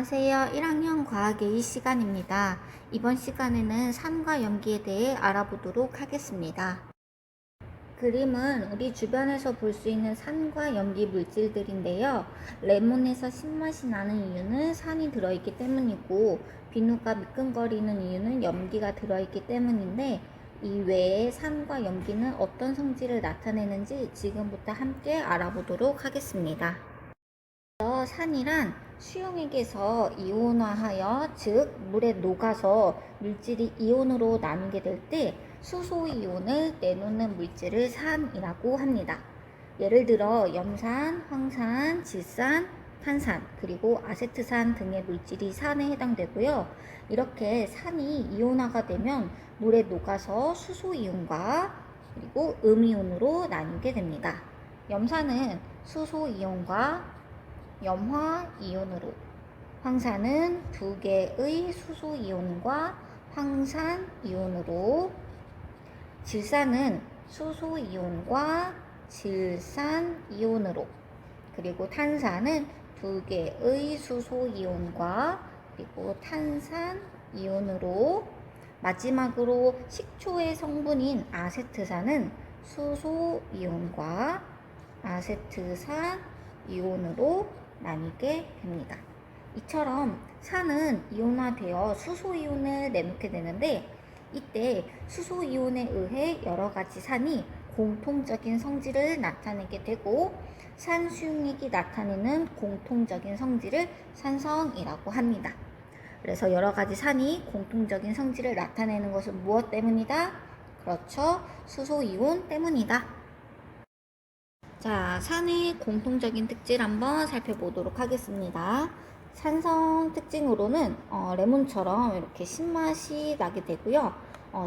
안녕하세요. 1학년 과학 A 시간입니다. 이번 시간에는 산과 염기에 대해 알아보도록 하겠습니다. 그림은 우리 주변에서 볼 수 있는 산과 염기 물질들인데요. 레몬에서 신맛이 나는 이유는 산이 들어있기 때문이고, 비누가 미끈거리는 이유는 염기가 들어있기 때문인데, 이 외에 산과 염기는 어떤 성질을 나타내는지 지금부터 함께 알아보도록 하겠습니다. 산이란 수용액에서 이온화하여, 즉 물에 녹아서 물질이 이온으로 나누게 될 때 수소 이온을 내놓는 물질을 산이라고 합니다. 예를 들어 염산, 황산, 질산, 탄산, 그리고 아세트산 등의 물질이 산에 해당되고요. 이렇게 산이 이온화가 되면 물에 녹아서 수소 이온과 그리고 음이온으로 나뉘게 됩니다. 염산은 수소 이온과 염화 이온으로, 황산은 두 개의 수소 이온과 황산 이온으로, 질산은 수소 이온과 질산 이온으로, 그리고 탄산은 두 개의 수소 이온과 그리고 탄산 이온으로, 마지막으로 식초의 성분인 아세트산은 수소 이온과 아세트산 이온으로 나뉘게 됩니다. 이처럼 산은 이온화되어 수소이온을 내놓게 되는데, 이때 수소이온에 의해 여러 가지 산이 공통적인 성질을 나타내게 되고, 산 수용액이 나타내는 공통적인 성질을 산성이라고 합니다. 그래서 여러 가지 산이 공통적인 성질을 나타내는 것은 무엇 때문이다? 그렇죠. 수소이온 때문이다. 자, 산의 공통적인 특질 한번 살펴보도록 하겠습니다. 산성 특징으로는 레몬처럼 이렇게 신맛이 나게 되고요.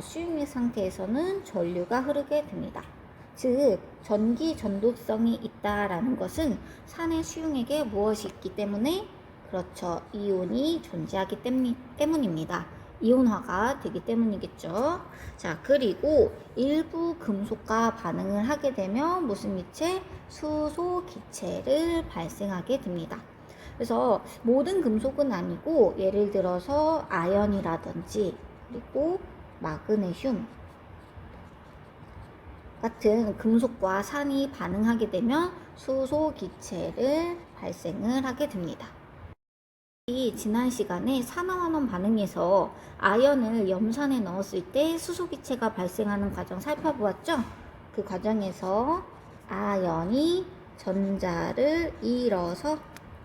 수용액 상태에서는 전류가 흐르게 됩니다. 즉, 전기 전도성이 있다라는 것은 산의 수용액에 무엇이 있기 때문에? 그렇죠. 이온이 존재하기 때문입니다. 이온화가 되기 때문이겠죠. 자, 그리고 일부 금속과 반응을 하게 되면 무슨 기체? 수소 기체를 발생하게 됩니다. 그래서 모든 금속은 아니고, 예를 들어서 아연이라든지 그리고 마그네슘 같은 금속과 산이 반응하게 되면 수소 기체를 발생을 하게 됩니다. 지난 시간에 산화환원 반응에서 아연을 염산에 넣었을 때 수소기체가 발생하는 과정 살펴보았죠? 그 과정에서 아연이 전자를 잃어서,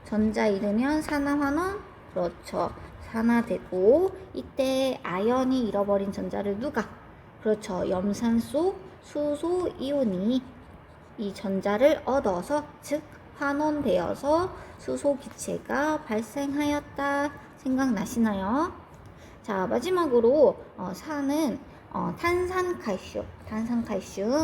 전자 잃으면 산화환원, 그렇죠, 산화되고, 이때 아연이 잃어버린 전자를 누가? 그렇죠, 염산소 수소이온이 이 전자를 얻어서, 즉 환원되어서 수소 기체가 발생하였다. 생각나시나요? 자, 마지막으로 산은 탄산칼슘,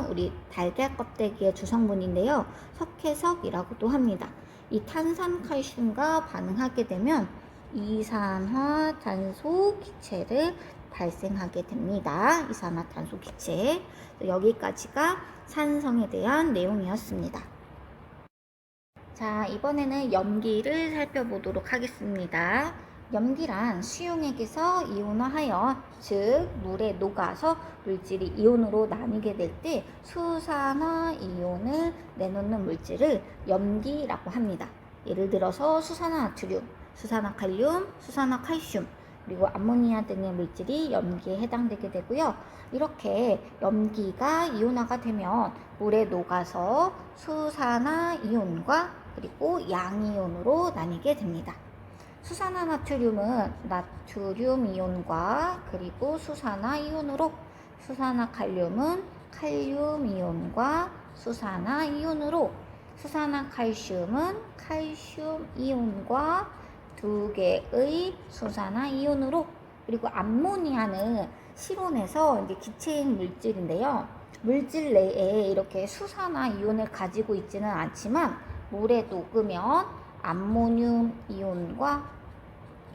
우리 달걀 껍데기의 주성분인데요. 석회석이라고도 합니다. 이 탄산칼슘과 반응하게 되면 이산화탄소 기체를 발생하게 됩니다. 이산화탄소 기체. 여기까지가 산성에 대한 내용이었습니다. 자, 이번에는 염기를 살펴보도록 하겠습니다. 염기란 수용액에서 이온화하여, 즉 물에 녹아서 물질이 이온으로 나뉘게 될 때 수산화 이온을 내놓는 물질을 염기라고 합니다. 예를 들어서 수산화나트륨, 수산화칼륨, 수산화칼슘, 그리고 암모니아 등의 물질이 염기에 해당되게 되고요. 이렇게 염기가 이온화가 되면 물에 녹아서 수산화 이온과 그리고 양이온으로 나뉘게 됩니다. 수산화나트륨은 나트륨 이온과 그리고 수산화 이온으로, 수산화칼륨은 칼륨 이온과 수산화 이온으로, 수산화칼슘은 칼슘 이온과 두 개의 수산화 이온으로, 그리고 암모니아는 실온에서 이제 기체인 물질인데요. 물질 내에 이렇게 수산화 이온을 가지고 있지는 않지만 물에 녹으면 암모늄 이온과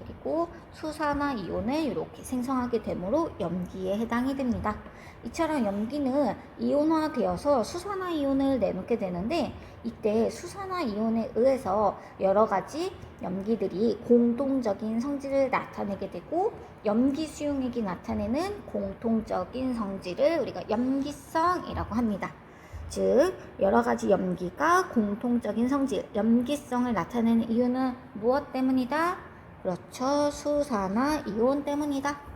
그리고 수산화 이온을 이렇게 생성하게 되므로 염기에 해당이 됩니다. 이처럼 염기는 이온화되어서 수산화 이온을 내놓게 되는데, 이때 수산화 이온에 의해서 여러 가지 염기들이 공통적인 성질을 나타내게 되고, 염기 수용액이 나타내는 공통적인 성질을 우리가 염기성이라고 합니다. 즉, 여러 가지 염기가 공통적인 성질, 염기성을 나타내는 이유는 무엇 때문이다? 그렇죠. 수산화 이온 때문이다.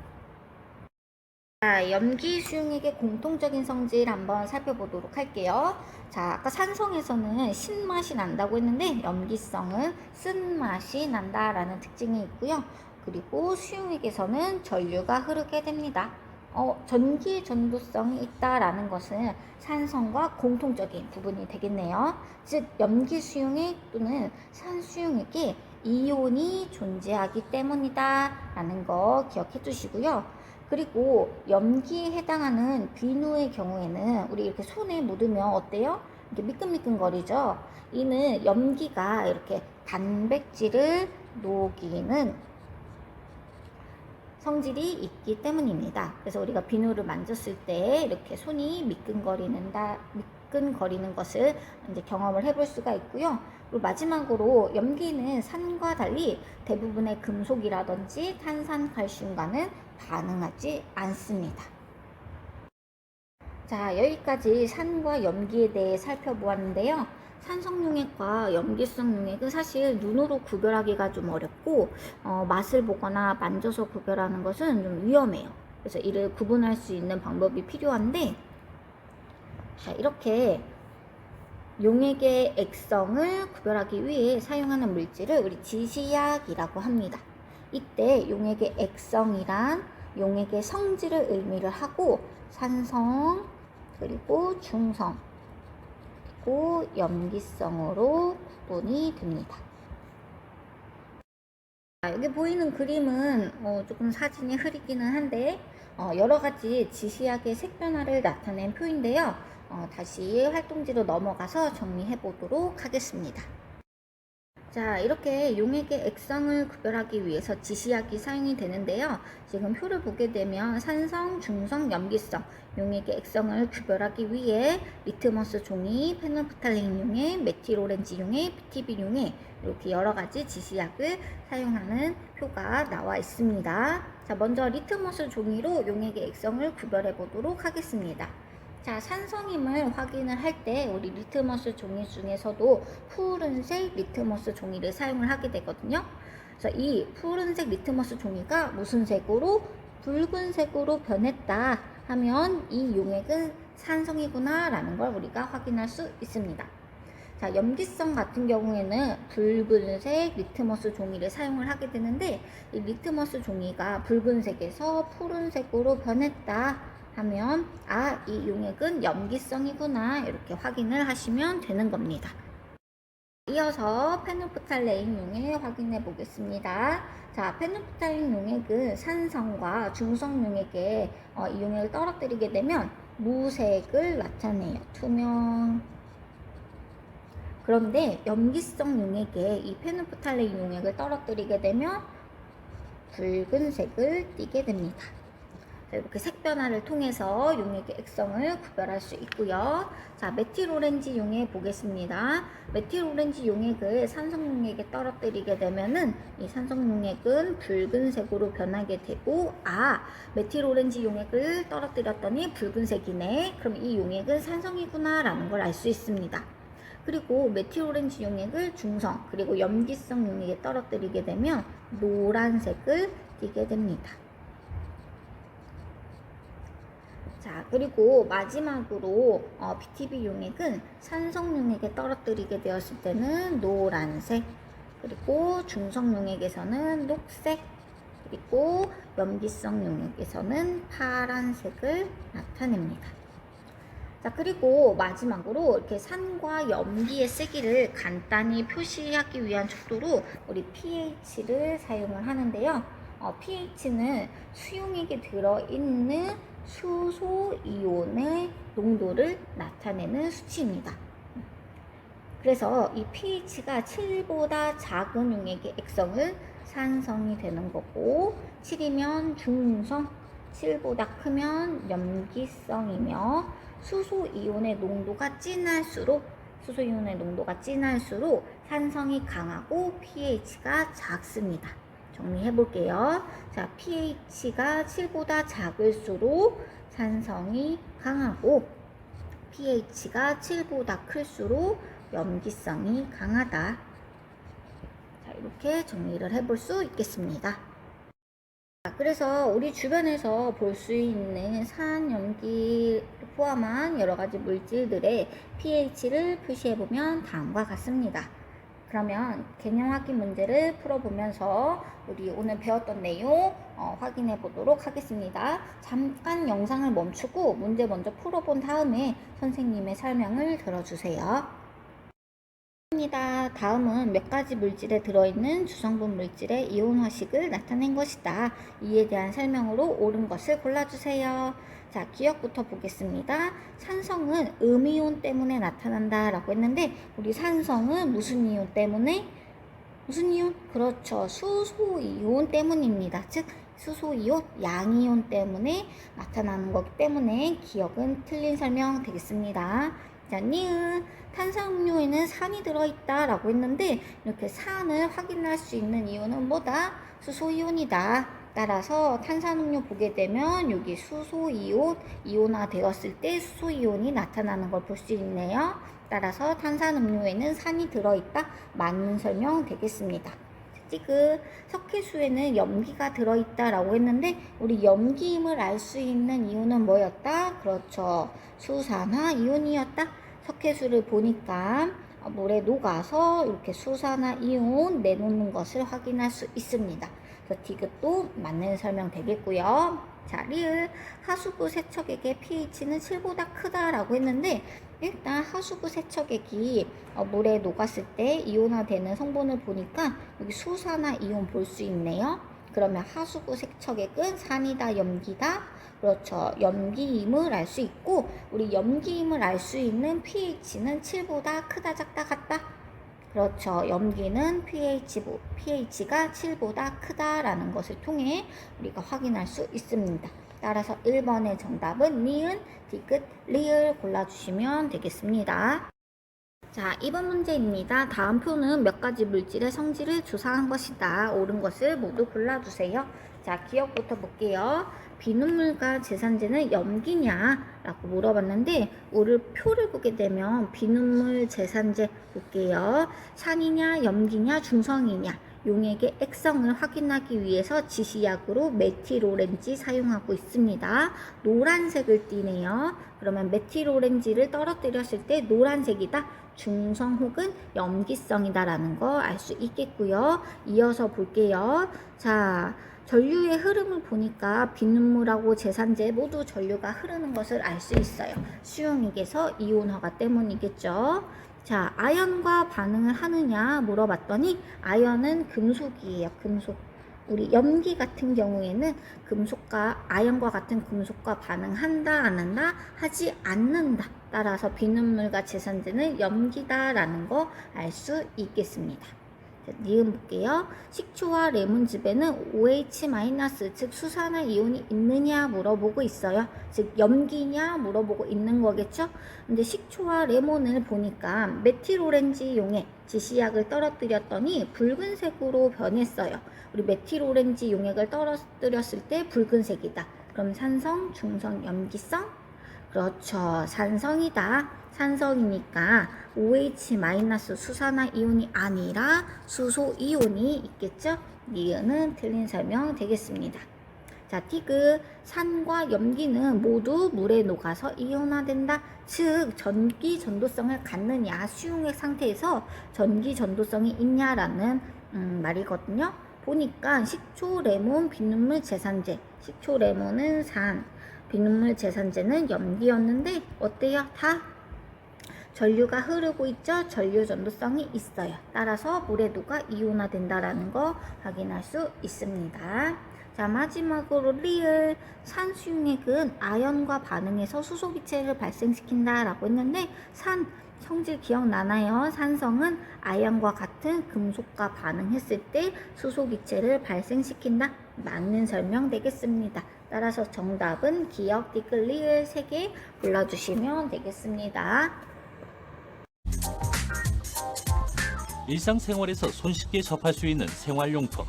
자, 염기 수용액의 공통적인 성질 한번 살펴보도록 할게요. 자, 아까 산성에서는 신맛이 난다고 했는데, 염기성은 쓴맛이 난다라는 특징이 있고요. 그리고 수용액에서는 전류가 흐르게 됩니다. 전기 전도성이 있다라는 것은 산성과 공통적인 부분이 되겠네요. 즉, 염기 수용액 또는 산 수용액에 이온이 존재하기 때문이다 라는 거 기억해 두시고요. 그리고 염기에 해당하는 비누의 경우에는 우리 이렇게 손에 묻으면 어때요? 이렇게 미끈미끈거리죠? 이는 염기가 이렇게 단백질을 녹이는 성질이 있기 때문입니다. 그래서 우리가 비누를 만졌을 때 이렇게 손이 미끈거리는 것을 이제 경험을 해볼 수가 있고요. 그리고 마지막으로 염기는 산과 달리 대부분의 금속이라든지 탄산 칼슘과는 반응하지 않습니다. 자, 여기까지 산과 염기에 대해 살펴보았는데요. 산성용액과 염기성 용액은 사실 눈으로 구별하기가 좀 어렵고, 맛을 보거나 만져서 구별하는 것은 좀 위험해요. 그래서 이를 구분할 수 있는 방법이 필요한데, 자, 이렇게 용액의 액성을 구별하기 위해 사용하는 물질을 우리 지시약이라고 합니다. 이때 용액의 액성이란 용액의 성질을 의미를 하고, 산성, 그리고 중성, 그리고 염기성으로 구분이 됩니다. 여기 보이는 그림은 조금 사진이 흐리기는 한데, 여러 가지 지시약의 색 변화를 나타낸 표인데요. 다시 활동지로 넘어가서 정리해 보도록 하겠습니다. 자, 이렇게 용액의 액성을 구별하기 위해서 지시약이 사용이 되는데요. 지금 표를 보게 되면 산성, 중성, 염기성, 용액의 액성을 구별하기 위해 리트머스 종이, 페놀프탈레인 용액, 메틸오렌지 용액, PTB 용액, 이렇게 여러 가지 지시약을 사용하는 표가 나와 있습니다. 자, 먼저 리트머스 종이로 용액의 액성을 구별해 보도록 하겠습니다. 자, 산성임을 확인을 할 때 우리 리트머스 종이 중에서도 푸른색 리트머스 종이를 사용을 하게 되거든요. 그래서 이 푸른색 리트머스 종이가 무슨 색으로? 붉은색으로 변했다 하면 이 용액은 산성이구나 라는 걸 우리가 확인할 수 있습니다. 자, 염기성 같은 경우에는 붉은색 리트머스 종이를 사용을 하게 되는데, 이 리트머스 종이가 붉은색에서 푸른색으로 변했다 하면 이 용액은 염기성이구나 이렇게 확인을 하시면 되는 겁니다. 이어서 페놀프탈레인 용액 확인해 보겠습니다. 자, 페놀프탈레인 용액은 산성과 중성 용액에 이 용액을 떨어뜨리게 되면 무색을 나타내요. 투명. 그런데 염기성 용액에 이 페놀프탈레인 용액을 떨어뜨리게 되면 붉은색을 띠게 됩니다. 이렇게 색 변화를 통해서 용액의 액성을 구별할 수 있고요. 자, 메틸오렌지 용액 보겠습니다. 메틸오렌지 용액을 산성 용액에 떨어뜨리게 되면은 이 산성 용액은 붉은색으로 변하게 되고, 메틸오렌지 용액을 떨어뜨렸더니 붉은색이네. 그럼 이 용액은 산성이구나 라는 걸 알 수 있습니다. 그리고 메틸오렌지 용액을 중성, 그리고 염기성 용액에 떨어뜨리게 되면 노란색을 띠게 됩니다. 자, 그리고 마지막으로 PTB 용액은 산성 용액에 떨어뜨리게 되었을 때는 노란색, 그리고 중성 용액에서는 녹색, 그리고 염기성 용액에서는 파란색을 나타냅니다. 자, 그리고 마지막으로 이렇게 산과 염기의 세기를 간단히 표시하기 위한 척도로 우리 pH를 사용을 하는데요. pH는 수용액에 들어있는 수소 이온의 농도를 나타내는 수치입니다. 그래서 이 pH가 7보다 작은 용액의 액성을 산성이 되는 거고, 7이면 중성, 7보다 크면 염기성이며, 수소이온의 농도가 진할수록 산성이 강하고 pH가 작습니다. 정리해 볼게요. 자, pH가 7보다 작을수록 산성이 강하고 pH가 7보다 클수록 염기성이 강하다. 자, 이렇게 정리를 해볼 수 있겠습니다. 그래서 우리 주변에서 볼 수 있는 산, 염기를 포함한 여러 가지 물질들의 pH를 표시해보면 다음과 같습니다. 그러면 개념 확인 문제를 풀어보면서 우리 오늘 배웠던 내용 확인해 보도록 하겠습니다. 잠깐 영상을 멈추고 문제 먼저 풀어본 다음에 선생님의 설명을 들어주세요. 다음은 몇 가지 물질에 들어있는 주성분 물질의 이온 화식을 나타낸 것이다. 이에 대한 설명으로 옳은 것을 골라주세요. 자, 기억부터 보겠습니다. 산성은 음이온 때문에 나타난다 라고 했는데, 우리 산성은 무슨 이온 때문에? 무슨 이온? 그렇죠. 수소이온 때문입니다. 즉 수소이온, 양이온 때문에 나타나는 거기 때문에 기억은 틀린 설명 되겠습니다. 자, 니은 탄산음료에는 산이 들어있다 라고 했는데, 이렇게 산을 확인할 수 있는 이온은 뭐다? 수소이온이다. 따라서 탄산음료 보게 되면 여기 수소이온, 이온화 되었을 때 수소이온이 나타나는 걸 볼 수 있네요. 따라서 탄산음료에는 산이 들어있다. 맞는 설명 되겠습니다. 찌그 석회수에는 염기가 들어있다 라고 했는데, 우리 염기임을 알 수 있는 이온은 뭐였다? 그렇죠. 수산화 이온이었다. 석회수를 보니까 물에 녹아서 이렇게 수산화 이온 내놓는 것을 확인할 수 있습니다. 그래서 디귿도 맞는 설명 되겠고요. 자, 리을 하수구 세척액의 pH는 7보다 크다라고 했는데, 일단 하수구 세척액이 물에 녹았을 때 이온화되는 성분을 보니까 여기 수산화 이온 볼 수 있네요. 그러면 하수구 세척액은 산이다, 염기다? 그렇죠. 염기임을 알 수 있고, 우리 염기임을 알 수 있는 pH는 7보다 크다, 작다, 같다? 그렇죠. 염기는 pH가 7보다 크다라는 것을 통해 우리가 확인할 수 있습니다. 따라서 1번의 정답은 니은, 디귿, 리을 골라주시면 되겠습니다. 자, 2번 문제입니다. 다음 표는 몇 가지 물질의 성질을 조사한 것이다. 옳은 것을 모두 골라주세요. 자, 기억부터 볼게요. 비눗물과 제산제는 염기냐? 라고 물어봤는데, 우리 표를 보게 되면 비눗물, 제산제 볼게요. 산이냐, 염기냐, 중성이냐? 용액의 액성을 확인하기 위해서 지시약으로 메틸오렌지 사용하고 있습니다. 노란색을 띠네요. 그러면 메틸오렌지를 떨어뜨렸을 때 노란색이다. 중성 혹은 염기성이다 라는 거 알 수 있겠고요. 이어서 볼게요. 자, 전류의 흐름을 보니까 비눗물하고 제산제 모두 전류가 흐르는 것을 알 수 있어요. 수용액에서 이온화가 때문이겠죠. 자, 아연과 반응을 하느냐 물어봤더니 아연은 금속이에요. 금속. 우리 염기 같은 경우에는 금속과 아연과 같은 금속과 반응한다, 안 한다? 하지 않는다. 따라서 비눗물과 제산제는 염기다라는 거 알 수 있겠습니다. 자, 니은 볼게요. 식초와 레몬즙에는 OH- 즉 수산화 이온이 있느냐 물어보고 있어요. 즉 염기냐 물어보고 있는 거겠죠. 근데 식초와 레몬을 보니까 메틸오렌지 용액 지시약을 떨어뜨렸더니 붉은색으로 변했어요. 우리 메틸오렌지 용액을 떨어뜨렸을 때 붉은색이다. 그럼 산성, 중성, 염기성? 그렇죠. 산성이다. 산성이니까 OH- 수산화 이온이 아니라 수소 이온이 있겠죠? 니은은 틀린 설명 되겠습니다. 자, 디귿 산과 염기는 모두 물에 녹아서 이온화된다. 즉 전기 전도성을 갖느냐, 수용액 상태에서 전기 전도성이 있냐라는 말이거든요. 보니까 식초, 레몬, 비눗물, 제산제. 식초, 레몬은 산, 비눗물, 제산제는 염기였는데 어때요? 다 전류가 흐르고 있죠? 전류 전도성이 있어요. 따라서 물에 녹아 이온화된다라는 거 확인할 수 있습니다. 자, 마지막으로 리을 산수용액은 아연과 반응해서 수소기체를 발생시킨다 라고 했는데, 산 성질 기억나나요? 산성은 아연과 같은 금속과 반응했을 때 수소기체를 발생시킨다. 맞는 설명 되겠습니다. 따라서 정답은 기억, 디귿, 리을 3개 골라주시면 되겠습니다. 일상생활에서 손쉽게 접할 수 있는 생활용품.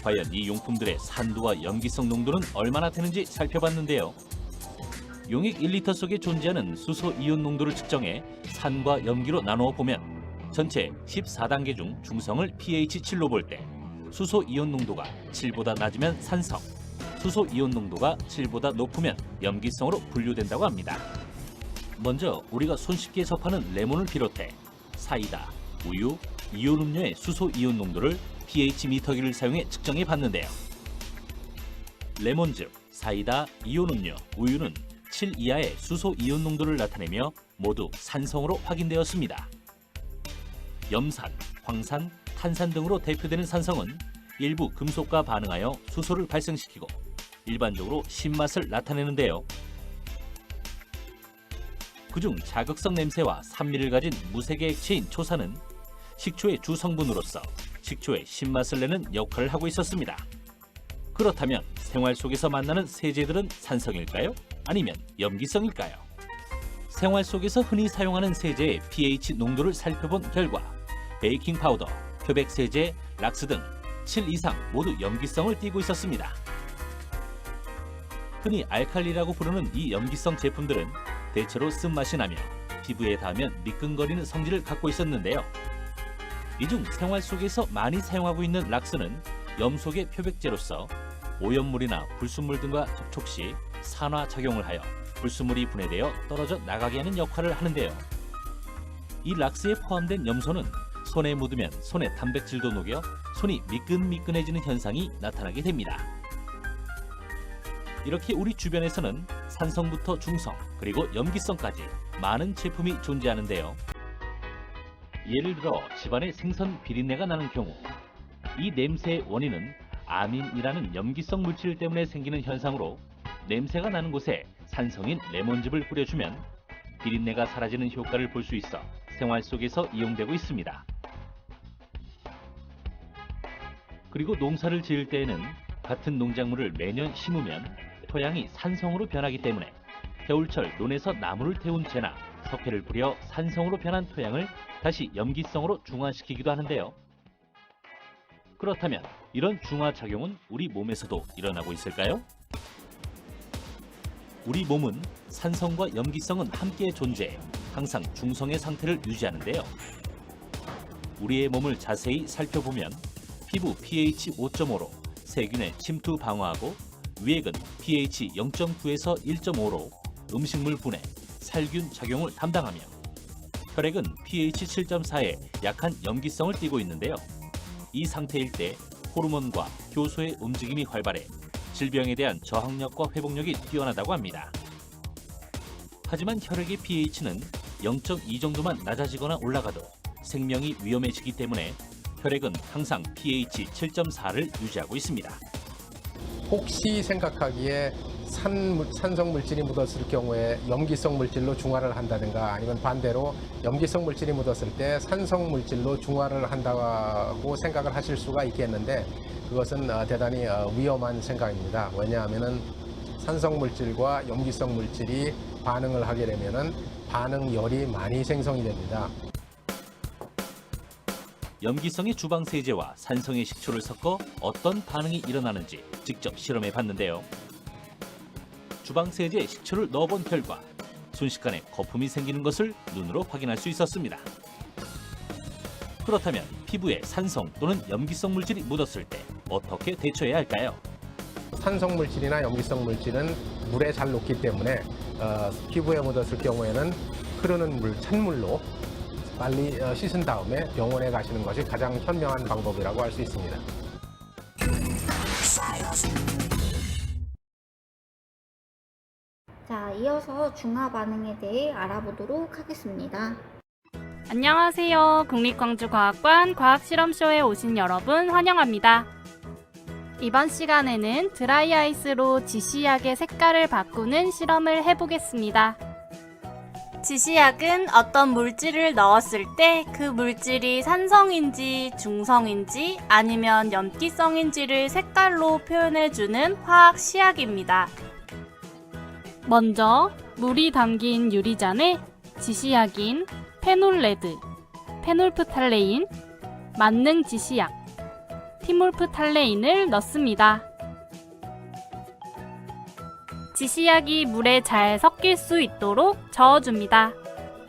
과연 이 용품들의 산도와 염기성 농도는 얼마나 되는지 살펴봤는데요. 용액 1리터 속에 존재하는 수소 이온 농도를 측정해 산과 염기로 나누어 보면 전체 14단계 중 중성을 pH 7로 볼 때 수소 이온 농도가 7보다 낮으면 산성, 수소 이온 농도가 7보다 높으면 염기성으로 분류된다고 합니다. 먼저 우리가 손쉽게 접하는 레몬을 비롯해 사이다, 우유, 이온 음료의 수소 이온 농도를 pH 미터기를 사용해 측정해 봤는데요. 레몬즙, 사이다, 이온 음료, 우유는 7 이하의 수소 이온 농도를 나타내며 모두 산성으로 확인되었습니다. 염산, 황산, 탄산 등으로 대표되는 산성은 일부 금속과 반응하여 수소를 발생시키고 일반적으로 신맛을 나타내는데요. 그중 자극성 냄새와 산미를 가진 무색의 액체인 초산은 식초의 주성분으로서 식초의 신맛을 내는 역할을 하고 있었습니다. 그렇다면 생활 속에서 만나는 세제들은 산성일까요? 아니면 염기성일까요? 생활 속에서 흔히 사용하는 세제의 pH 농도를 살펴본 결과 베이킹 파우더, 표백 세제, 락스 등 7 이상 모두 염기성을 띠고 있었습니다. 흔히 알칼리라고 부르는 이 염기성 제품들은 대체로 쓴맛이 나며 피부에 닿으면 미끈거리는 성질을 갖고 있었는데요. 이 중 생활 속에서 많이 사용하고 있는 락스는 염속의 표백제로서 오염물이나 불순물 등과 접촉 시 산화작용을 하여 불순물이 분해되어 떨어져 나가게 하는 역할을 하는데요. 이 락스에 포함된 염소는 손에 묻으면 손의 단백질도 녹여 손이 미끈미끈해지는 현상이 나타나게 됩니다. 이렇게 우리 주변에서는 산성부터 중성 그리고 염기성까지 많은 제품이 존재하는데요. 예를 들어 집안에 생선 비린내가 나는 경우 이 냄새의 원인은 아민이라는 염기성 물질 때문에 생기는 현상으로 냄새가 나는 곳에 산성인 레몬즙을 뿌려주면 비린내가 사라지는 효과를 볼 수 있어 생활 속에서 이용되고 있습니다. 그리고 농사를 지을 때에는 같은 농작물을 매년 심으면 토양이 산성으로 변하기 때문에 겨울철 논에서 나무를 태운 재나 석회를 뿌려 산성으로 변한 토양을 다시 염기성으로 중화시키기도 하는데요. 그렇다면 이런 중화작용은 우리 몸에서도 일어나고 있을까요? 우리 몸은 산성과 염기성은 함께 존재해 항상 중성의 상태를 유지하는데요. 우리의 몸을 자세히 살펴보면 피부 pH 5.5로 세균의 침투 방어하고 위액은 pH 0.9에서 1.5로 음식물 분해, 살균 작용을 담당하며 혈액은 pH 7.4에 약한 염기성을 띠고 있는데요. 이 상태일 때 호르몬과 효소의 움직임이 활발해 질병에 대한 저항력과 회복력이 뛰어나다고 합니다. 하지만 혈액의 pH는 0.2 정도만 낮아지거나 올라가도 생명이 위험해지기 때문에 혈액은 항상 pH 7.4를 유지하고 있습니다. 혹시 생각하기에 산성 물질이 묻었을 경우에 염기성 물질로 중화를 한다든가 아니면 반대로 염기성 물질이 묻었을 때 산성 물질로 중화를 한다고 생각을 하실 수가 있겠는데 그것은 대단히 위험한 생각입니다. 왜냐하면 산성 물질과 염기성 물질이 반응을 하게 되면 반응열이 많이 생성이 됩니다. 염기성의 주방세제와 산성의 식초를 섞어 어떤 반응이 일어나는지 직접 실험해 봤는데요. 주방세제에 식초를 넣어본 결과 순식간에 거품이 생기는 것을 눈으로 확인할 수 있었습니다. 그렇다면 피부에 산성 또는 염기성 물질이 묻었을 때 어떻게 대처해야 할까요? 산성 물질이나 염기성 물질은 물에 잘 녹기 때문에 피부에 묻었을 경우에는 흐르는 물, 찬물로 빨리 씻은 다음에 병원에 가시는 것이 가장 현명한 방법이라고 할 수 있습니다. 자, 이어서 중화 반응에 대해 알아보도록 하겠습니다. 안녕하세요. 국립광주과학관 과학실험쇼에 오신 여러분 환영합니다. 이번 시간에는 드라이아이스로 지시약의 색깔을 바꾸는 실험을 해보겠습니다. 지시약은 어떤 물질을 넣었을 때 그 물질이 산성인지 중성인지 아니면 염기성인지를 색깔로 표현해주는 화학 시약입니다. 먼저 물이 담긴 유리잔에 지시약인 페놀레드, 페놀프탈레인, 만능 지시약, 티몰프탈레인을 넣습니다. 지시약이 물에 잘 섞일 수 있도록 저어줍니다.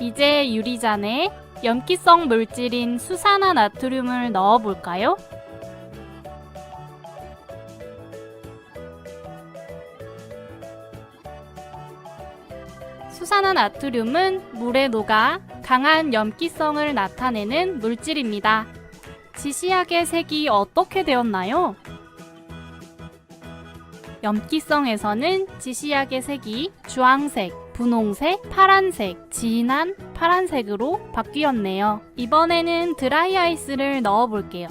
이제 유리잔에 염기성 물질인 수산화나트륨을 넣어볼까요? 수산화나트륨은 물에 녹아 강한 염기성을 나타내는 물질입니다. 지시약의 색이 어떻게 되었나요? 염기성에서는 지시약의 색이 주황색, 분홍색, 파란색, 진한 파란색으로 바뀌었네요. 이번에는 드라이아이스를 넣어볼게요.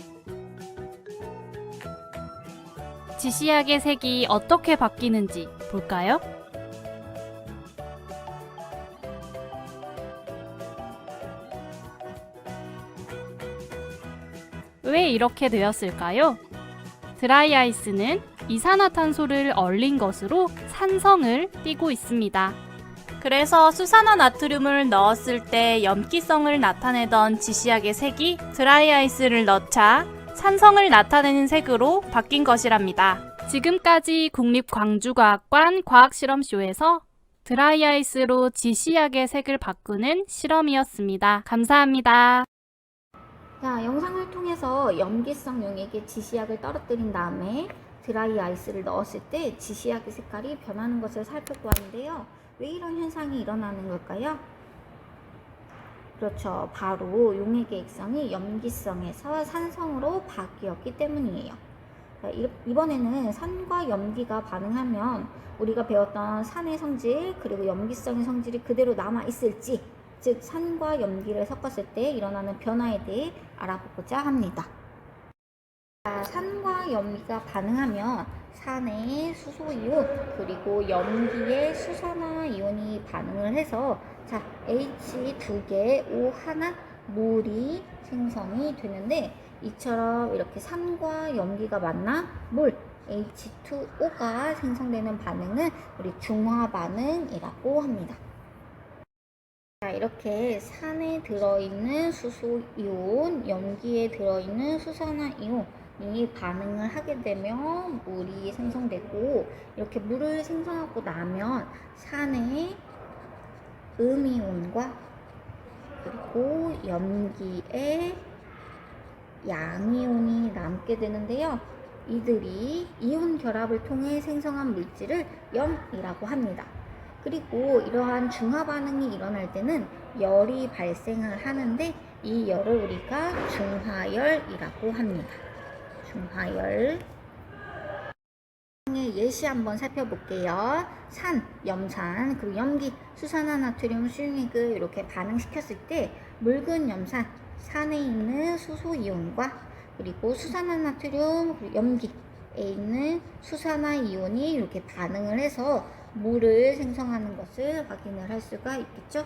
지시약의 색이 어떻게 바뀌는지 볼까요? 왜 이렇게 되었을까요? 드라이아이스는 이산화탄소를 얼린 것으로 산성을 띠고 있습니다. 그래서 수산화나트륨을 넣었을 때 염기성을 나타내던 지시약의 색이 드라이아이스를 넣자 산성을 나타내는 색으로 바뀐 것이랍니다. 지금까지 국립광주과학관 과학실험쇼에서 드라이아이스로 지시약의 색을 바꾸는 실험이었습니다. 감사합니다. 자, 영상을 통해서 염기성 용액에 지시약을 떨어뜨린 다음에 드라이 아이스를 넣었을 때 지시약의 색깔이 변하는 것을 살펴보았는데요. 왜 이런 현상이 일어나는 걸까요? 그렇죠. 바로 용액의 액성이 염기성에서 산성으로 바뀌었기 때문이에요. 자, 이번에는 산과 염기가 반응하면 우리가 배웠던 산의 성질 그리고 염기성의 성질이 그대로 남아있을지, 즉 산과 염기를 섞었을 때 일어나는 변화에 대해 알아보고자 합니다. 자, 산과 염기가 반응하면 산의 수소이온 그리고 염기의 수산화이온이 반응을 해서 자, H 2개, O 하나, 물이 생성이 되는데 이처럼 이렇게 산과 염기가 만나 물 H2O가 생성되는 반응은 우리 중화 반응이라고 합니다. 자, 이렇게 산에 들어있는 수소이온, 염기에 들어있는 수산화이온이 반응을 하게 되면 물이 생성되고, 이렇게 물을 생성하고 나면 산에 음이온과 그리고 염기에 양이온이 남게 되는데요. 이들이 이온 결합을 통해 생성한 물질을 염이라고 합니다. 그리고 이러한 중화 반응이 일어날 때는 열이 발생을 하는데 이 열을 우리가 중화열이라고 합니다. 중화열. 예시 한번 살펴볼게요. 산, 염산, 그리고 염기, 수산화나트륨, 수용액을 이렇게 반응시켰을 때 묽은 염산, 산에 있는 수소이온과 그리고 수산화나트륨, 그리고 염기에 있는 수산화이온이 이렇게 반응을 해서 물을 생성하는 것을 확인을 할 수가 있겠죠.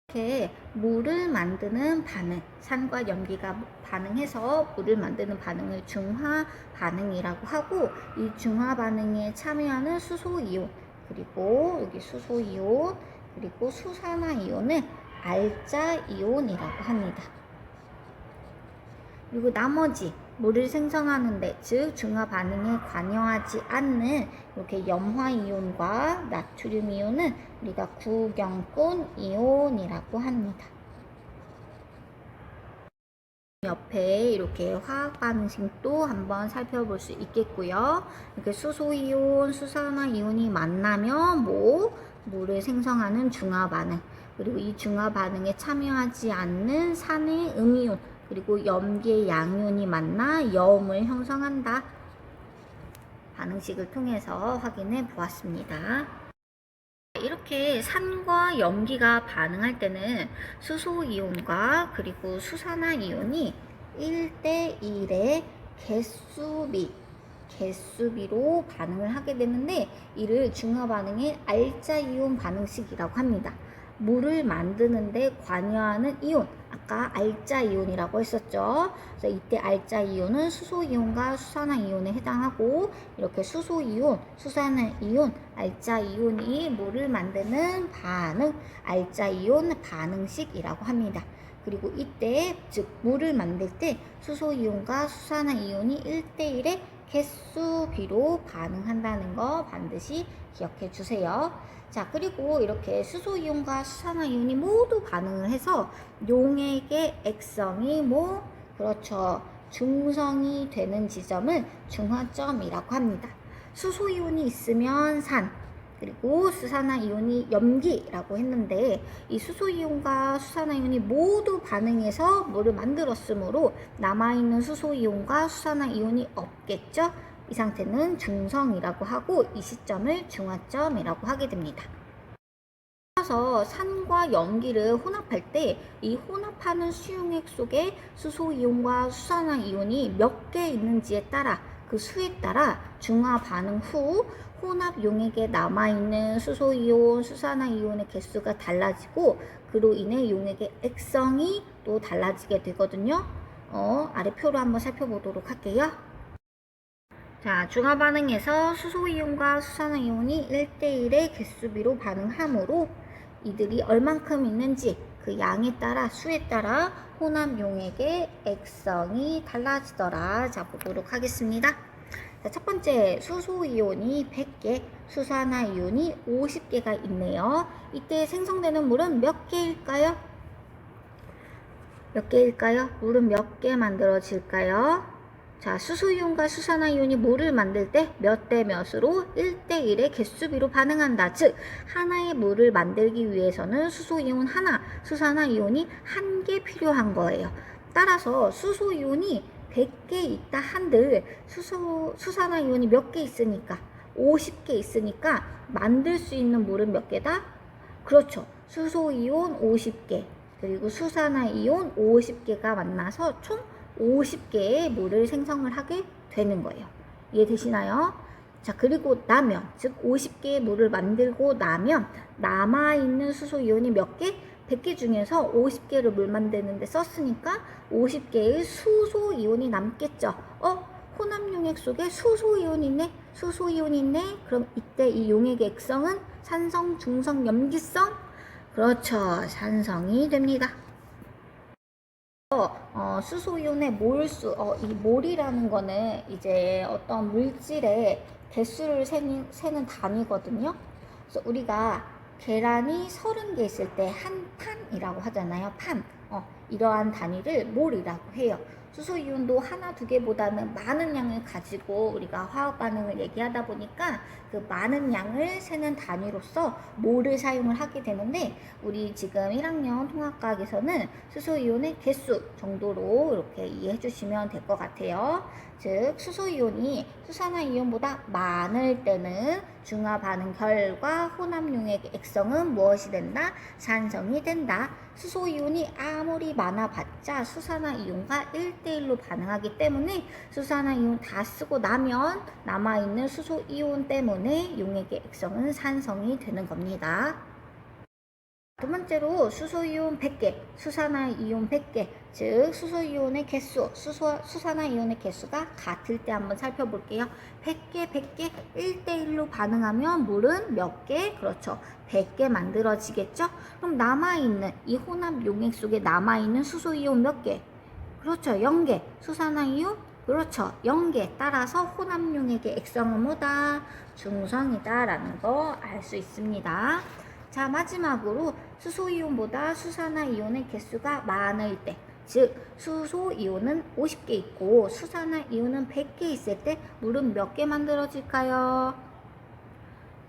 이렇게 물을 만드는 반응, 산과 염기가 반응해서 물을 만드는 반응을 중화 반응이라고 하고, 이 중화 반응에 참여하는 수소이온, 그리고 여기 수소이온, 그리고 수산화이온을 알자이온이라고 합니다. 그리고 나머지 물을 생성하는데, 즉 중화 반응에 관여하지 않는 이렇게 염화이온과 나트륨이온은 우리가 구경꾼 이온이라고 합니다. 옆에 이렇게 화학 반응식도 한번 살펴볼 수 있겠고요. 이렇게 수소이온, 수산화이온이 만나면 물을 생성하는 중화 반응, 그리고 이 중화 반응에 참여하지 않는 산의 음이온, 그리고 염기의 양이온이 만나 염을 형성한다. 반응식을 통해서 확인해 보았습니다. 이렇게 산과 염기가 반응할 때는 수소이온과 그리고 수산화이온이 1대1의 개수비로 반응을 하게 되는데 이를 중화 반응의 알자이온 반응식이라고 합니다. 물을 만드는데 관여하는 이온, 아까 알자 이온이라고 했었죠. 그래서 이때 알자 이온은 수소 이온과 수산화 이온에 해당하고, 이렇게 수소 이온, 수산화 이온, 알자 이온이 물을 만드는 반응, 알자 이온 반응식이라고 합니다. 그리고 이때 즉 물을 만들 때 수소 이온과 수산화 이온이 1대1의 개수비로 반응한다는 거 반드시 기억해 주세요. 자, 그리고 이렇게 수소 이온과 수산화 이온이 모두 반응을 해서 용액의 액성이 그렇죠, 중성이 되는 지점을 중화점이라고 합니다. 수소 이온이 있으면 산, 그리고 수산화 이온이 염기라고 했는데, 이 수소 이온과 수산화 이온이 모두 반응해서 물을 만들었으므로 남아있는 수소 이온과 수산화 이온이 없겠죠. 이 상태는 중성이라고 하고, 이 시점을 중화점이라고 하게 됩니다. 따라서 산과 염기를 혼합할 때 이 혼합하는 수용액 속에 수소 이온과 수산화 이온이 몇 개 있는지에 따라, 그 수에 따라 중화 반응 후 혼합 용액에 남아있는 수소 이온, 수산화 이온의 개수가 달라지고, 그로 인해 용액의 액성이 또 달라지게 되거든요. 아래 표로 한번 살펴보도록 할게요. 자, 중화 반응에서 수소 이온과 수산화 이온이 1대1의 개수비로 반응하므로 이들이 얼만큼 있는지 그 양에 따라, 수에 따라 혼합 용액의 액성이 달라지더라. 자, 보도록 하겠습니다. 자, 첫 번째, 수소 이온이 100개, 수산화 이온이 50개가 있네요. 이때 생성되는 물은 몇 개일까요? 몇 개일까요? 물은 몇 개 만들어질까요? 자, 수소 이온과 수산화 이온이 물을 만들 때 몇 대 몇으로 1대1의 개수비로 반응한다. 즉, 하나의 물을 만들기 위해서는 수소 이온 하나, 수산화 이온이 1개 필요한 거예요. 따라서 수소 이온이 100개 있다 한들 수산화 이온이 몇 개 있으니까, 50개 있으니까 만들 수 있는 물은 몇 개다? 그렇죠. 수소 이온 50개, 그리고 수산화 이온 50개가 만나서 총 50개의 물을 생성을 하게 되는 거예요. 이해되시나요? 자, 그리고 나면, 즉 50개의 물을 만들고 나면 남아있는 수소 이온이 몇 개? 100개 중에서 50개를 물 만드는데 썼으니까 50개의 수소 이온이 남겠죠. 혼합 용액 속에 수소 이온이 있네? 수소 이온이 있네? 그럼 이때 이 용액의 액성은 산성, 중성, 염기성? 그렇죠. 산성이 됩니다. 수소 이온의 몰수, 이 몰이라는 거는 이제 어떤 물질의 개수를 세는 단위거든요. 그래서 우리가 계란이 30개 있을 때 한 판이라고 하잖아요. 판. 이러한 단위를 몰이라고 해요. 수소 이온도 하나, 두 개보다는 많은 양을 가지고 우리가 화학 반응을 얘기하다 보니까 그 많은 양을 세는 단위로서 몰을 사용을 하게 되는데, 우리 지금 1학년 통합과학에서는 수소 이온의 개수 정도로 이렇게 이해해 주시면 될 것 같아요. 즉, 수소 이온이 수산화 이온보다 많을 때는 중화 반응 결과 혼합 용액의 액성은 무엇이 된다? 산성이 된다. 수소 이온이 아무리 많아봤자 수산화 이온과 1대1로 반응하기 때문에 수산화 이온 다 쓰고 나면 남아있는 수소 이온 때문에 용액의 액성은 산성이 되는 겁니다. 두 번째로 수소 이온 100개, 수산화 이온 100개, 즉 수소 이온의 개수, 수산화 이온의 개수가 같을 때 한번 살펴볼게요. 100개, 100개, 1대1로 반응하면 물은 몇 개? 그렇죠. 100개 만들어지겠죠? 그럼 남아있는, 이 혼합 용액 속에 남아있는 수소 이온 몇 개? 그렇죠. 0개. 수산화 이온? 그렇죠. 0개. 따라서 혼합 용액의 액성은 뭐다? 중성이다 라는 거 알 수 있습니다. 자, 마지막으로 수소 이온보다 수산화 이온의 개수가 많을 때, 즉 수소 이온은 50개 있고 수산화 이온은 100개 있을 때 물은 몇 개 만들어질까요?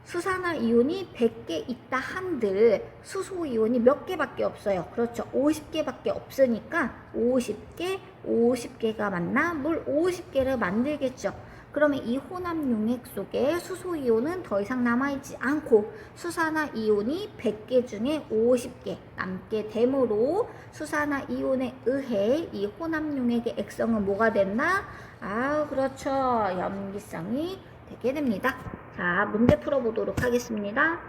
수산화 이온이 100개 있다 한들 수소 이온이 몇 개밖에 없어요. 그렇죠. 50개밖에 없으니까 50개가 만나 물 50개를 만들겠죠. 그러면 이 혼합 용액 속에 수소 이온은 더 이상 남아있지 않고 수산화 이온이 100개 중에 50개 남게 되므로 수산화 이온에 의해 이 혼합 용액의 액성은 뭐가 됐나? 그렇죠. 염기성이 되게 됩니다. 자, 문제 풀어보도록 하겠습니다.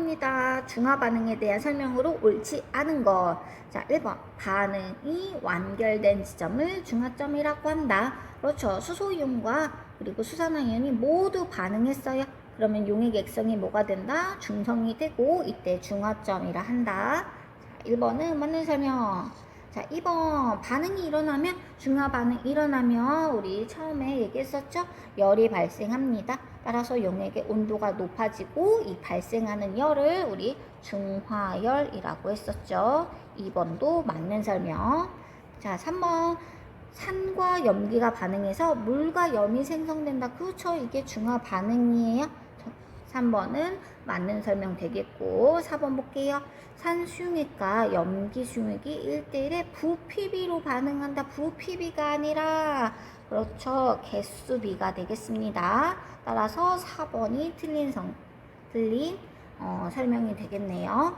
3번입니다. 중화 반응에 대한 설명으로 옳지 않은 것. 자, 1번. 반응이 완결된 지점을 중화점이라고 한다. 그렇죠. 수소이온과 그리고 수산화이온이 모두 반응했어요. 그러면 용액 액성이 뭐가 된다? 중성이 되고 이때 중화점이라 한다. 자, 1번은 맞는 설명. 자, 2번. 반응이 일어나면, 중화 반응 일어나면 우리 처음에 얘기했었죠? 열이 발생합니다. 따라서 용액의 온도가 높아지고 이 발생하는 열을 우리 중화열이라고 했었죠. 2번도 맞는 설명. 자, 3번. 산과 염기가 반응해서 물과 염이 생성된다. 그렇죠. 이게 중화 반응이에요. 3번은 맞는 설명 되겠고, 4번 볼게요. 산 수용액과 염기 수용액이 1대1의 부피비로 반응한다. 부피비가 아니라, 그렇죠. 개수비가 되겠습니다. 따라서 4번이 틀린 설명이 되겠네요.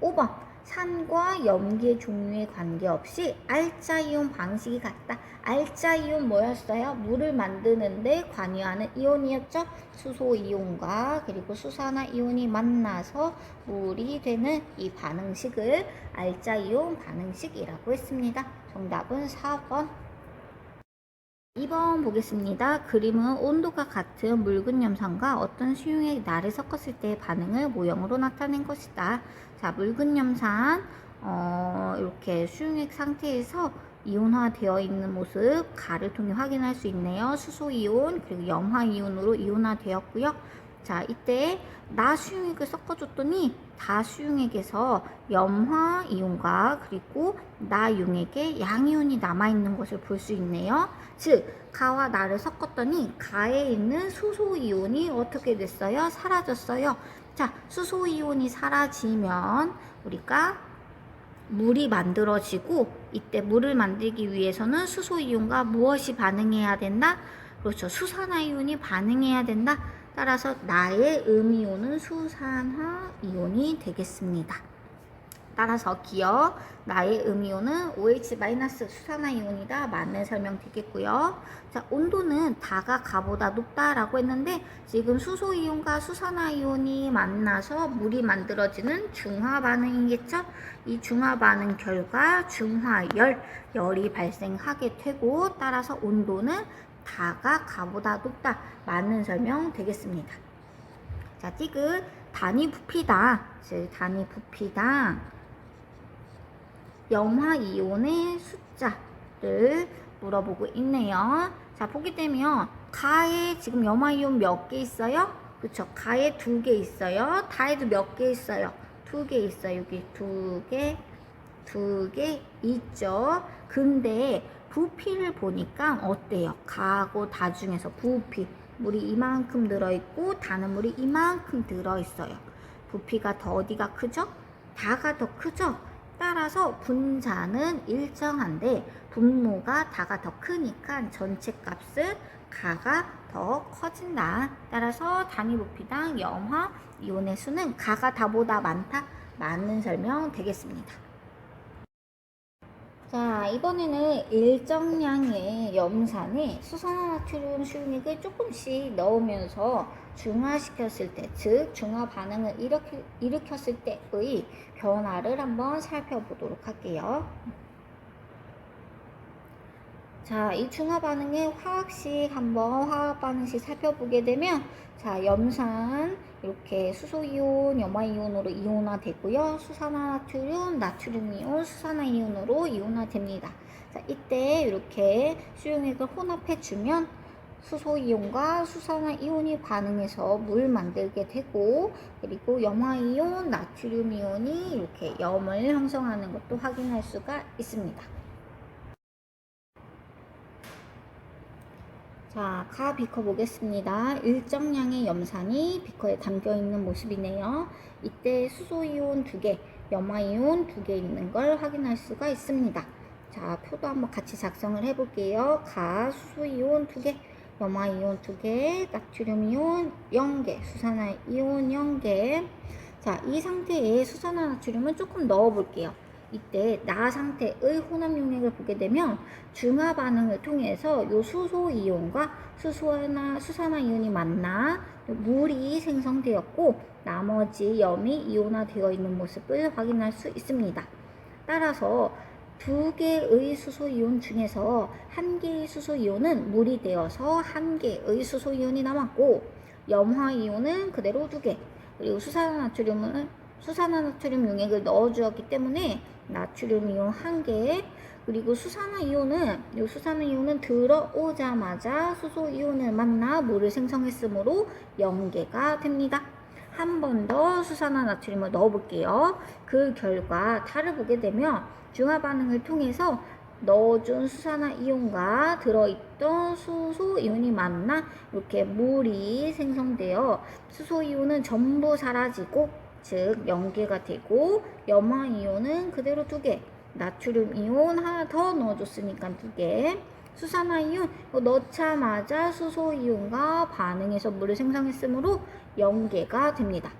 5번. 산과 염기의 종류에 관계없이 알자이온 방식이 같다. 알자이온 뭐였어요? 물을 만드는데 관여하는 이온이었죠? 수소이온과 그리고 수산화이온이 만나서 물이 되는 이 반응식을 알자이온 반응식이라고 했습니다. 정답은 4번. 2번 보겠습니다. 그림은 온도가 같은 묽은 염산과 어떤 수용액 나를 섞었을 때의 반응을 모형으로 나타낸 것이다. 자, 묽은 염산 이렇게 수용액 상태에서 이온화되어 있는 모습 가를 통해 확인할 수 있네요. 수소이온 그리고 염화이온으로 이온화되었고요. 자, 이때 나수용액을 섞어줬더니 다수용액에서 염화이온과 그리고 나용액에 양이온이 남아있는 것을 볼 수 있네요. 즉, 가와 나를 섞었더니 가에 있는 수소이온이 어떻게 됐어요? 사라졌어요. 자, 수소이온이 사라지면 우리가 물이 만들어지고 이때 물을 만들기 위해서는 수소이온과 무엇이 반응해야 된다? 그렇죠. 수산화이온이 반응해야 된다. 따라서 나의 음이온은 수산화이온이 되겠습니다. 따라서 기억, 나의 음이온은 OH- 수산화이온이다. 맞는 설명 되겠고요. 자, 온도는 다가 가보다 높다라고 했는데 지금 수소이온과 수산화이온이 만나서 물이 만들어지는 중화 반응이겠죠? 이 중화 반응 결과 중화열, 열이 발생하게 되고 따라서 온도는 다가 가보다 높다. 맞는 설명 되겠습니다. 자, 디귿, 단위 부피다. 즉, 단위 부피당 염화이온의 숫자를 물어보고 있네요. 자, 보게 되면 가에 지금 염화이온 몇 개 있어요? 그쵸? 가에 2개 있어요. 다에도 몇 개 있어요? 2개 있어요. 여기 2개 있죠. 근데 부피를 보니까 어때요? 가하고 다 중에서 부피, 물이 이만큼 들어있고 다는 물이 이만큼 들어있어요. 부피가 더 어디가 크죠? 다가 더 크죠? 따라서 분자는 일정한데 분모가 다가 더 크니까 전체 값은 가가 더 커진다. 따라서 단위 부피당 염화 이온의 수는 가가 다보다 많다. 맞는 설명 되겠습니다. 자, 이번에는 일정량의 염산에 수산화나트륨 수용액을 조금씩 넣으면서 중화시켰을 때, 즉 중화 반응을 일으켰을 때의 변화를 한번 살펴보도록 할게요. 자, 이 중화 반응의 화학식 한번 화학 반응식 살펴보게 되면 자, 염산 이렇게 수소이온, 염화이온으로 이온화되고요. 수산화나트륨, 나트륨이온, 수산화이온으로 이온화됩니다. 자, 이때 이렇게 수용액을 혼합해주면 수소이온과 수산화이온이 반응해서 물 만들게 되고 그리고 염화이온, 나트륨이온이 이렇게 염을 형성하는 것도 확인할 수가 있습니다. 자, 가 비커 보겠습니다. 일정량의 염산이 비커에 담겨있는 모습이네요. 이때 수소이온 2개, 염화이온 2개 있는 걸 확인할 수가 있습니다. 자, 표도 한번 같이 작성을 해볼게요. 가, 수소이온 2개, 염화이온 2개, 나트륨이온 0개, 수산화이온 0개. 자, 이 상태에 수산화나트륨은 조금 넣어볼게요. 이때 나 상태의 혼합 용액을 보게 되면 중화 반응을 통해서 요 수소 이온과 수산화 이온이 만나 물이 생성되었고 나머지 염이 이온화되어 있는 모습을 확인할 수 있습니다. 따라서 두 개의 수소 이온 중에서 한 개의 수소 이온은 물이 되어서 한 개의 수소 이온이 남았고 염화 이온은 그대로 두 개, 그리고 수산화나트륨 용액을 넣어 주었기 때문에 나트륨 이온 한 개, 그리고 수산화 이온은 들어오자마자 수소 이온을 만나 물을 생성했으므로 0개가 됩니다. 한 번 더 수산화 나트륨을 넣어 볼게요. 그 결과 탈을 보게 되면 중화 반응을 통해서 넣어준 수산화 이온과 들어있던 수소 이온이 만나 이렇게 물이 생성되어 수소 이온은 전부 사라지고 즉 0개가 되고 염화 이온은 그대로 2개, 나트륨 이온 하나 더 넣어줬으니까 2개, 수산화 이온 넣자마자 수소 이온과 반응해서 물을 생성했으므로 0개가 됩니다.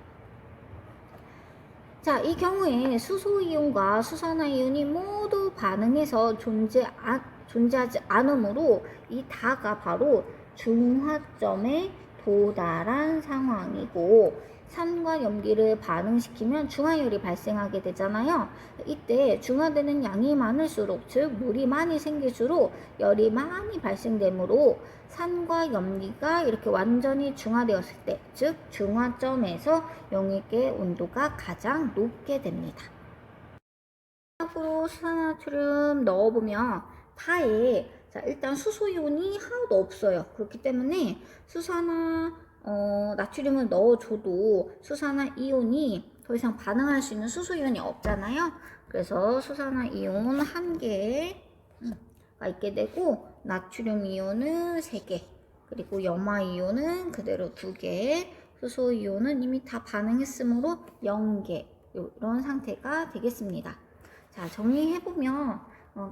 자, 이 경우에 수소 이온과 수산화 이온이 모두 반응해서 존재하지 않으므로 이 다가 바로 중화점에 도달한 상황이고 산과 염기를 반응시키면 중화열이 발생하게 되잖아요. 이때 중화되는 양이 많을수록, 즉 물이 많이 생길수록 열이 많이 발생되므로 산과 염기가 이렇게 완전히 중화되었을 때, 즉 중화점에서 용액의 온도가 가장 높게 됩니다. 마지막으로 수산화나트륨 넣어보면 타에 일단 수소이온이 하나도 없어요. 그렇기 때문에 나트륨을 넣어줘도 수산화 이온이 더 이상 반응할 수 있는 수소이온이 없잖아요. 그래서 수산화 이온 1개가 있게 되고 나트륨 이온은 3개, 그리고 염화 이온은 그대로 2개, 수소 이온은 이미 다 반응했으므로 0개, 이런 상태가 되겠습니다. 자, 정리해보면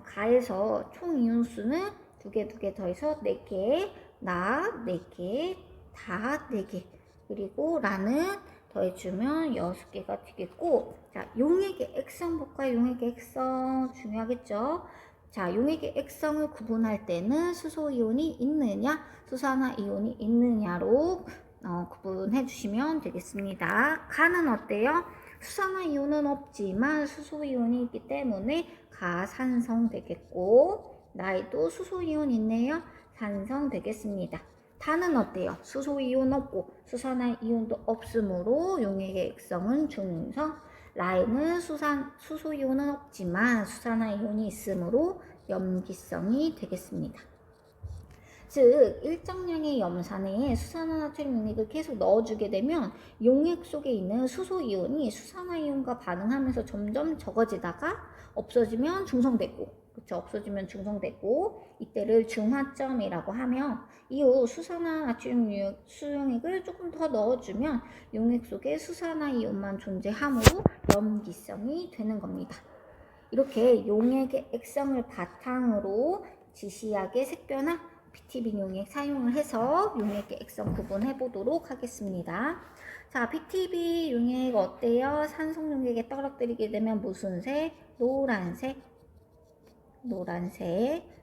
가에서 총 이온수는 2개 더해서 4개, 나 4개, 다 4개, 그리고 라는 더해주면 6개가 되겠고, 자, 용액의 액성법과 용액의 액성 중요하겠죠. 자, 용액의 액성을 구분할 때는 수소 이온이 있느냐, 수산화 이온이 있느냐로 구분해 주시면 되겠습니다. 가는 어때요? 수산화 이온은 없지만 수소 이온이 있기 때문에 가 산성 되겠고, 나에도 수소 이온 있네요. 산성 되겠습니다. 타는 어때요? 수소 이온 없고 수산화 이온도 없으므로 용액의 액성은 중성, 라에는 수소 이온은 없지만 수산화 이온이 있으므로 염기성이 되겠습니다. 즉 일정량의 염산에 수산화나트륨 용액을 계속 넣어주게 되면 용액 속에 있는 수소 이온이 수산화 이온과 반응하면서 점점 적어지다가 없어지면 중성되고, 그렇죠? 없어지면 중성되고, 이때를 중화점이라고 하며 이후 수산화나트륨 수용액을 조금 더 넣어주면 용액 속에 수산화 이온만 존재하므로 염기성이 되는 겁니다. 이렇게 용액의 액성을 바탕으로 지시약의 색변화, PTB 용액 사용을 해서 용액의 액성 구분해 보도록 하겠습니다. 자, PTB 용액 어때요? 산성 용액에 떨어뜨리게 되면 무슨 색? 노란색.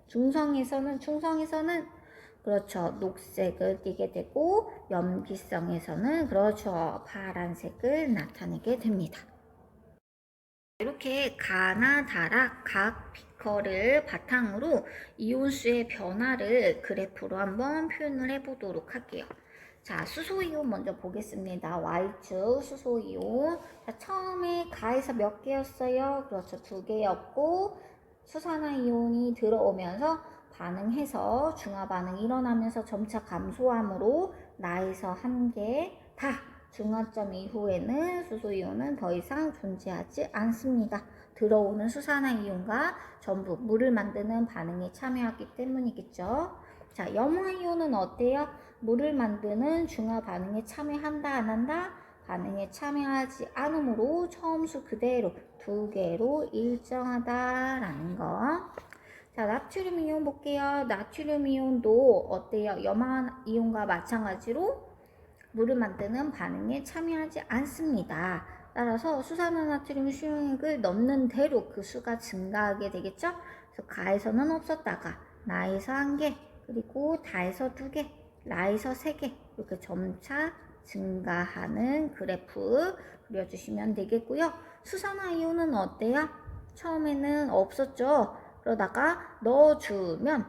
중성에서는 그렇죠, 녹색을 띠게 되고, 염기성에서는 그렇죠, 파란색을 나타내게 됩니다. 이렇게 가나 다라 각 비커를 바탕으로 이온수의 변화를 그래프로 한번 표현을 해보도록 할게요. 자, 수소이온 먼저 보겠습니다. Y축 수소이온. 자, 처음에 가에서 몇 개였어요? 그렇죠, 2개였고, 수산화이온이 들어오면서 반응해서 중화 반응이 일어나면서 점차 감소함으로 나에서 1개, 다 중화점 이후에는 수소이온은 더 이상 존재하지 않습니다. 들어오는 수산화이온과 전부 물을 만드는 반응에 참여하기 때문이겠죠. 자, 염화이온은 어때요? 물을 만드는 중화 반응에 참여한다, 안 한다? 반응에 참여하지 않으므로 처음 수 그대로 2개로 일정하다라는 거. 자, 나트륨 이온 볼게요. 나트륨 이온도 어때요? 염화 이온과 마찬가지로 물을 만드는 반응에 참여하지 않습니다. 따라서 수산화나트륨 수용액을 넣는 대로 그 수가 증가하게 되겠죠. 그래서 가에서는 없었다가 나에서 1개, 그리고 다에서 2개, 라에서 3개 이렇게 점차 증가하는 그래프 그려주시면 되겠고요. 수산화이온은 어때요? 처음에는 없었죠. 그러다가 넣어주면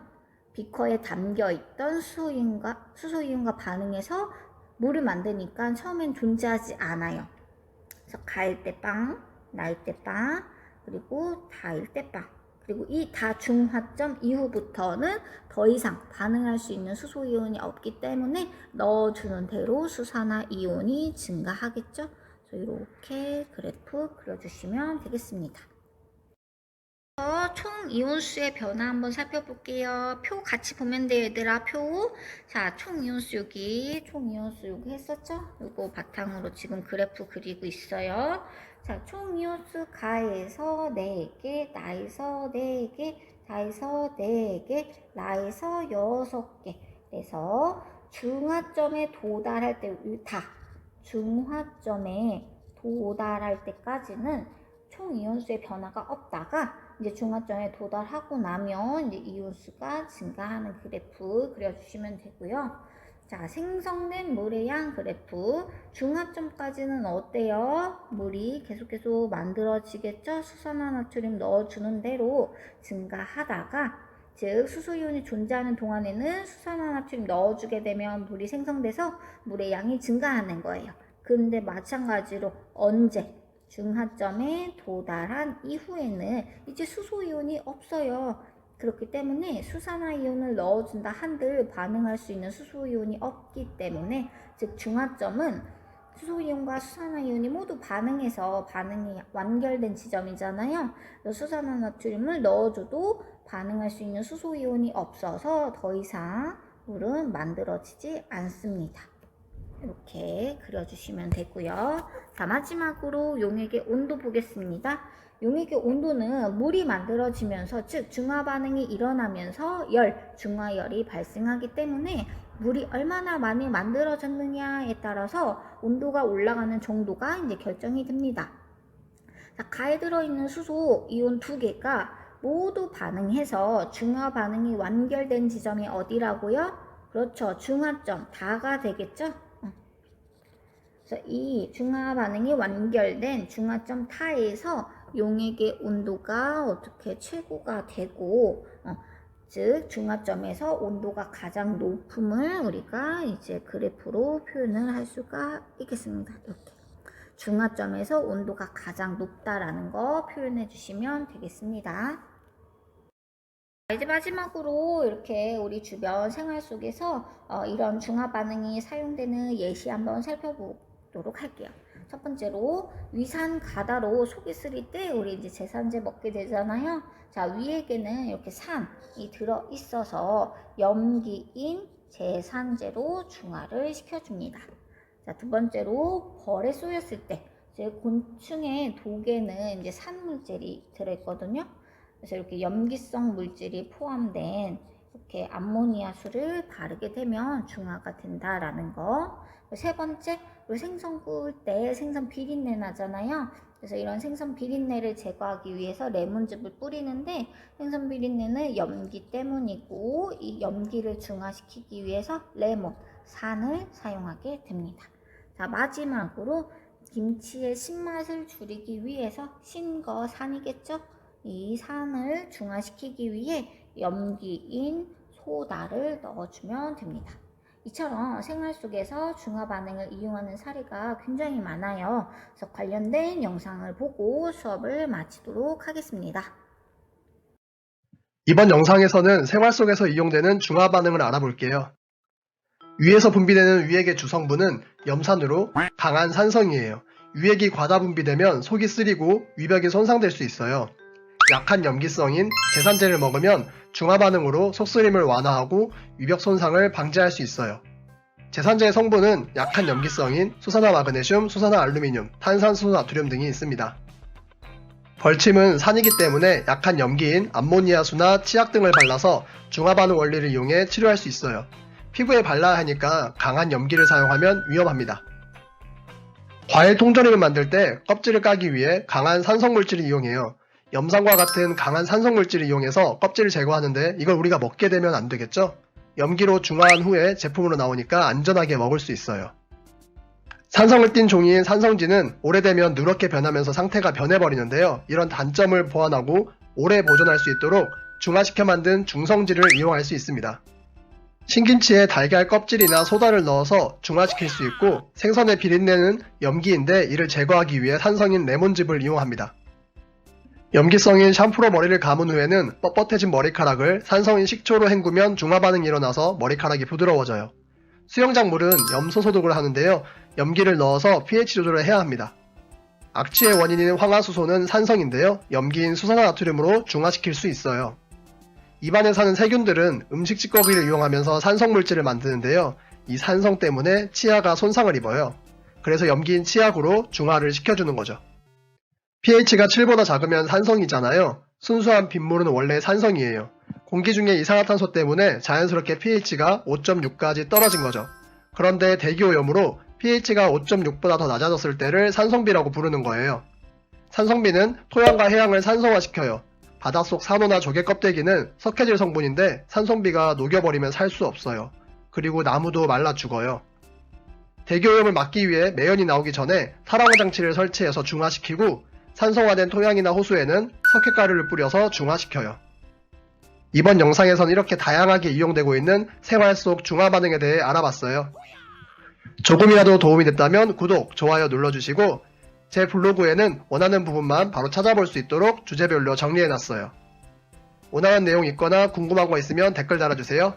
비커에 담겨있던 수소이온과 반응해서 물을 만드니까 처음엔 존재하지 않아요. 그래서 가일 때 빵, 나일 때 빵, 그리고 다일 때 빵. 그리고 이 다중화점 이후부터는 더 이상 반응할 수 있는 수소이온이 없기 때문에 넣어주는 대로 수산화이온이 증가하겠죠. 그래서 이렇게 그래프 그려주시면 되겠습니다. 총 이온수의 변화 한번 살펴볼게요. 표 같이 보면 돼요, 얘들아. 표. 자, 총 이온수 여기 했었죠? 이거 바탕으로 지금 그래프 그리고 있어요. 자, 총 이온수 가에서 4개, 나에서 4개, 다에서 4개, 라에서 6개. 그래서 중화점에 도달할 때, 중화점에 도달할 때까지는 총 이온수의 변화가 없다가 이제 중화점에 도달하고 나면 이제 이온수가 증가하는 그래프 그려주시면 되고요. 자, 생성된 물의 양 그래프. 중화점까지는 어때요? 물이 계속 만들어지겠죠? 수산화나트륨 넣어주는 대로 증가하다가, 즉 수소이온이 존재하는 동안에는 수산화나트륨 넣어주게 되면 물이 생성돼서 물의 양이 증가하는 거예요. 근데 마찬가지로 언제? 중화점에 도달한 이후에는 이제 수소이온이 없어요. 그렇기 때문에 수산화이온을 넣어준다 한들 반응할 수 있는 수소이온이 없기 때문에, 즉 중화점은 수소이온과 수산화이온이 모두 반응해서 반응이 완결된 지점이잖아요. 수산화나트륨을 넣어줘도 반응할 수 있는 수소이온이 없어서 더 이상 물은 만들어지지 않습니다. 이렇게 그려주시면 되고요. 자, 마지막으로 용액의 온도 보겠습니다. 용액의 온도는 물이 만들어지면서, 즉 중화반응이 일어나면서 중화열이 발생하기 때문에 물이 얼마나 많이 만들어졌느냐에 따라서 온도가 올라가는 정도가 이제 결정이 됩니다. 자, 가에 들어있는 수소 이온 2개가 모두 반응해서 중화반응이 완결된 지점이 어디라고요? 그렇죠. 중화점, 다가 되겠죠? 그래서 이 중화 반응이 완결된 중화점 타에서 용액의 온도가 어떻게 최고가 되고, 즉 중화점에서 온도가 가장 높음을 우리가 이제 그래프로 표현을 할 수가 있겠습니다. 이렇게 중화점에서 온도가 가장 높다라는 거 표현해 주시면 되겠습니다. 이제 마지막으로 이렇게 우리 주변 생활 속에서 이런 중화 반응이 사용되는 예시 한번 살펴보도록 할게요. 첫 번째로 위산 가다로 속이 쓰릴 때 우리 이제 제산제 먹게 되잖아요. 자, 위에게는 이렇게 산이 들어 있어서 염기인 제산제로 중화를 시켜줍니다. 자, 두 번째로 벌에 쏘였을 때 이제 곤충의 독에는 이제 산물질이 들어있거든요. 그래서 이렇게 염기성 물질이 포함된 이렇게 암모니아수를 바르게 되면 중화가 된다라는 거. 세 번째, 생선 구울 때 생선 비린내 나잖아요. 그래서 이런 생선 비린내를 제거하기 위해서 레몬즙을 뿌리는데, 생선 비린내는 염기 때문이고 이 염기를 중화시키기 위해서 산을 사용하게 됩니다. 자, 마지막으로 김치의 신맛을 줄이기 위해서 신거 산이겠죠? 이 산을 중화시키기 위해 염기인 소다를 넣어주면 됩니다. 이처럼 생활 속에서 중화 반응을 이용하는 사례가 굉장히 많아요. 그래서 관련된 영상을 보고 수업을 마치도록 하겠습니다. 이번 영상에서는 생활 속에서 이용되는 중화 반응을 알아볼게요. 위에서 분비되는 유액의 주성분은 염산으로 강한 산성이에요. 유액이 과다 분비되면 속이 쓰리고 위벽이 손상될 수 있어요. 약한 염기성인 제산제를 먹으면 중화 반응으로 속쓰림을 완화하고 위벽 손상을 방지할 수 있어요. 제산제의 성분은 약한 염기성인 수산화 마그네슘, 수산화 알루미늄, 탄산수 나트륨 등이 있습니다. 벌침은 산이기 때문에 약한 염기인 암모니아수나 치약 등을 발라서 중화 반응 원리를 이용해 치료할 수 있어요. 피부에 발라야 하니까 강한 염기를 사용하면 위험합니다. 과일 통조림을 만들 때 껍질을 까기 위해 강한 산성물질을 이용해요. 염산과 같은 강한 산성물질을 이용해서 껍질을 제거하는데 이걸 우리가 먹게 되면 안 되겠죠? 염기로 중화한 후에 제품으로 나오니까 안전하게 먹을 수 있어요. 산성을 띤 종이인 산성지는 오래되면 누렇게 변하면서 상태가 변해버리는데요. 이런 단점을 보완하고 오래 보존할 수 있도록 중화시켜 만든 중성지를 이용할 수 있습니다. 신김치에 달걀 껍질이나 소다를 넣어서 중화시킬 수 있고 생선의 비린내는 염기인데 이를 제거하기 위해 산성인 레몬즙을 이용합니다. 염기성인 샴푸로 머리를 감은 후에는 뻣뻣해진 머리카락을 산성인 식초로 헹구면 중화 반응이 일어나서 머리카락이 부드러워져요. 수영장물은 염소 소독을 하는데요. 염기를 넣어서 pH 조절을 해야 합니다. 악취의 원인인 황화수소는 산성인데요. 염기인 수산화나트륨으로 중화시킬 수 있어요. 입안에 사는 세균들은 음식 찌꺼기를 이용하면서 산성물질을 만드는데요. 이 산성 때문에 치아가 손상을 입어요. 그래서 염기인 치약으로 중화를 시켜주는 거죠. pH가 7보다 작으면 산성이잖아요. 순수한 빗물은 원래 산성이에요. 공기 중에 이산화탄소 때문에 자연스럽게 pH가 5.6까지 떨어진 거죠. 그런데 대기오염으로 pH가 5.6보다 더 낮아졌을 때를 산성비라고 부르는 거예요. 산성비는 토양과 해양을 산성화시켜요. 바닷속 산호나 조개 껍데기는 석회질 성분인데 산성비가 녹여버리면 살 수 없어요. 그리고 나무도 말라 죽어요. 대기오염을 막기 위해 매연이 나오기 전에 탈황 장치를 설치해서 중화시키고 산성화된 토양이나 호수에는 석회가루를 뿌려서 중화시켜요. 이번 영상에서는 이렇게 다양하게 이용되고 있는 생활 속 중화 반응에 대해 알아봤어요. 조금이라도 도움이 됐다면 구독, 좋아요 눌러주시고 제 블로그에는 원하는 부분만 바로 찾아볼 수 있도록 주제별로 정리해놨어요. 원하는 내용 있거나 궁금한 거 있으면 댓글 달아주세요.